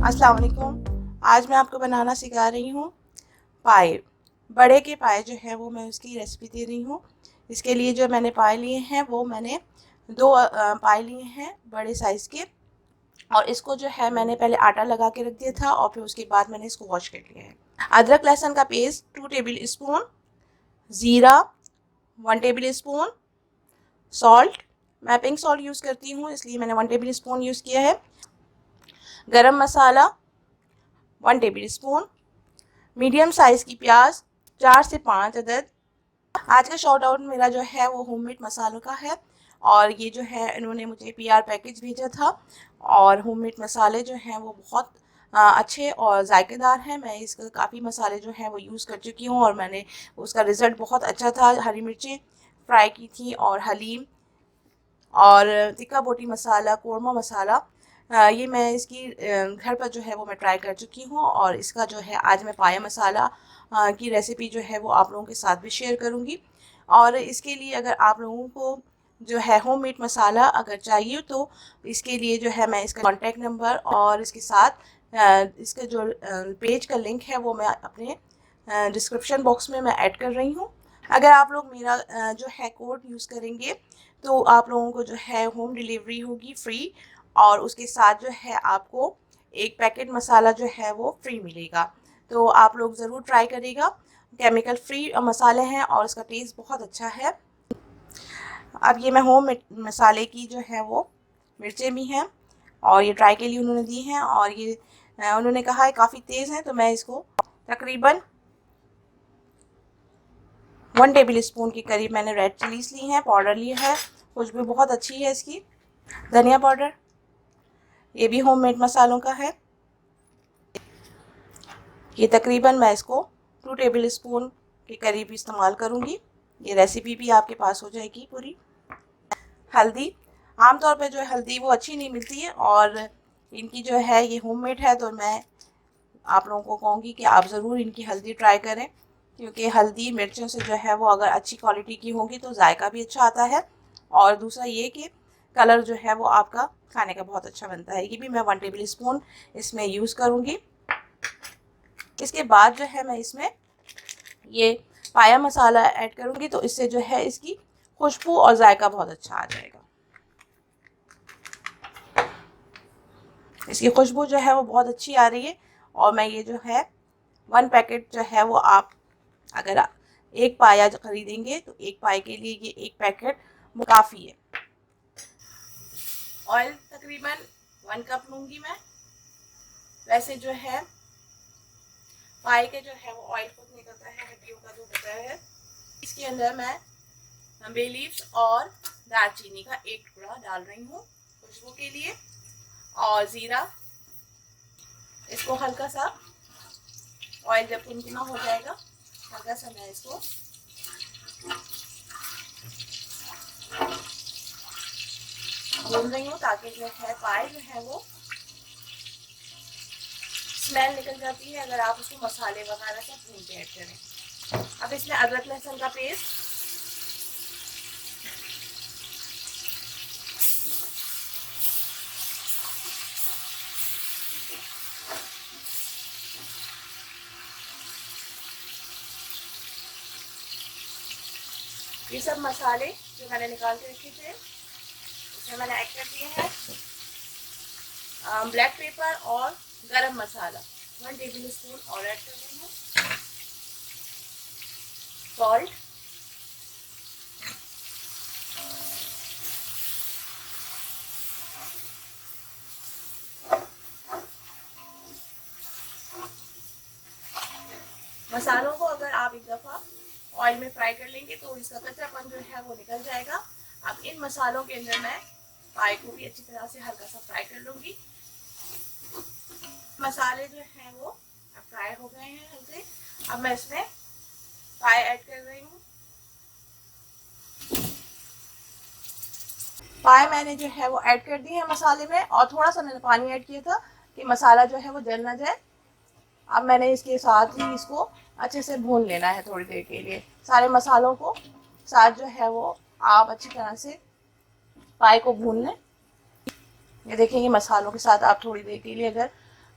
अस्सलाम वालेकुम। आज मैं आपको बनाना सिखा रही हूँ पाए। बड़े के पाए जो है वो मैं उसकी रेसिपी दे रही हूँ। इसके लिए जो मैंने पाए लिए हैं वो मैंने दो पाए लिए हैं बड़े साइज़ के, और इसको जो है मैंने पहले आटा लगा के रख दिया था और फिर उसके बाद मैंने इसको वॉश कर लिया है। अदरक लहसुन का पेस्ट 2 टेबल स्पून, ज़ीरा 1 टेबल स्पून, सॉल्ट मैं पिंक सॉल्ट यूज़ करती हूँ इसलिए मैंने 1 टेबल स्पून यूज़ किया है। गरम मसाला 1 टेबल स्पून, मीडियम साइज़ की प्याज 4 से 5 अदद। आज का शॉर्ट आउट मेरा जो है वो होममेड मसालों का है, और ये जो है इन्होंने मुझे पीआर पैकेज भेजा था, और होममेड मसाले जो हैं वो बहुत अच्छे और जायकेदार हैं। मैं इसका काफ़ी मसाले जो हैं वो यूज़ कर चुकी हूँ और मैंने उसका रिज़ल्ट बहुत अच्छा था। हरी मिर्चें फ्राई की थी और हलीम और तिक्का बोटी मसाला, कोरमा मसाला, ये मैं इसकी घर पर जो है वो मैं ट्राई कर चुकी हूँ, और इसका जो है आज मैं पाया मसाला की रेसिपी जो है वो आप लोगों के साथ भी शेयर करूँगी। और इसके लिए अगर आप लोगों को जो है होममेड मसाला अगर चाहिए तो इसके लिए जो है मैं इसका कॉन्टैक्ट नंबर और इसके साथ इसका जो पेज का लिंक है वो मैं अपने डिस्क्रिप्शन बॉक्स में मैं ऐड कर रही हूँ। अगर आप लोग मेरा जो है कोड यूज़ करेंगे तो आप लोगों को जो है होम डिलीवरी होगी फ्री, और उसके साथ जो है आपको एक पैकेट मसाला जो है वो फ्री मिलेगा। तो आप लोग ज़रूर ट्राई करिएगा। केमिकल फ्री मसाले हैं और उसका टेस्ट बहुत अच्छा है। अब ये मैं होम मसाले की जो है वो मिर्चें भी हैं और ये ट्राई के लिए उन्होंने दी हैं, और ये उन्होंने कहा है काफ़ी तेज़ हैं, तो मैं इसको तकरीबन 1 टेबल स्पून के करीब मैंने रेड चिलीज ली हैं, पाउडर लिया है, खुशबू बहुत अच्छी है इसकी। धनिया पाउडर ये भी होममेड मसालों का है। ये तकरीबन मैं इसको 2 टेबल स्पून के करीब इस्तेमाल करूँगी। ये रेसिपी भी आपके पास हो जाएगी पूरी। हल्दी, आमतौर पे जो है हल्दी वो अच्छी नहीं मिलती है, और इनकी जो है ये होममेड है, तो मैं आप लोगों को कहूँगी कि आप ज़रूर इनकी हल्दी ट्राई करें, क्योंकि हल्दी मिर्चों से जो है वो अगर अच्छी क्वालिटी की होगी तो जायका भी अच्छा आता है, और दूसरा ये कि कलर जो है वो आपका खाने का बहुत अच्छा बनता है। ये भी मैं 1 टेबल स्पून इसमें यूज़ करूँगी। इसके बाद जो है मैं इसमें ये पाया मसाला ऐड करूँगी, तो इससे जो है इसकी खुशबू और जायका बहुत अच्छा आ जाएगा। इसकी खुशबू जो है वो बहुत अच्छी आ रही है, और मैं ये जो है 1 पैकेट जो है वो आप अगर एक पाया खरीदेंगे तो एक पाए के लिए ये एक पैकेट काफ़ी है। ऑयल तकरीबन 1 कप लूँगी मैं। वैसे जो है पाए के जो है वो ऑयल खुद निकलता है, हड्डियों का जो होता है। इसके अंदर मैं बे लीव्स और दालचीनी का एक टुकड़ा डाल रही हूँ खुशबू के लिए, और ज़ीरा। इसको हल्का सा ऑयल जब कुनकुना हो जाएगा हल्का सा मैं इसको भून रही हूँ, ताकि जो है पाए जो है वो स्मेल निकल जाती है अगर आप उसको मसाले वगैरह सब भून के ऐड करें। अब इसमें अदरक लहसुन का पेस्ट, ये सब मसाले जो मैंने निकाल के रखे थे इसमें मैंने ऐड कर दिए हैं। ब्लैक पेपर और गरम मसाला 1 टेबल स्पून और ऐड कर रही हूँ। सॉल्ट, मसालों को अगर आप एक दफ़ा ऑयल में फ्राई कर लेंगे तो इसका कच्चापन जो है वो निकल जाएगा। अब इन मसालों के अंदर मैं पाए को भी अच्छी तरह से हल्का सा फ्राई कर लूँगी। मसाले जो हैं वो फ्राई हो गए हैं हल्के। अब मैं इसमें पाए ऐड कर रही हूँ। पाए मैंने जो है वो ऐड कर दिए हैं मसाले में, और थोड़ा सा मैंने पानी ऐड किया था कि मसाला जो है वो जल ना जाए। अब मैंने इसके साथ ही इसको अच्छे से भून लेना है थोड़ी देर के लिए। सारे मसालों को साथ जो है वो आप अच्छी तरह से पाए को भून लें। ये देखेंगे मसालों के साथ आप थोड़ी देर के लिए अगर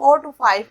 4 to 5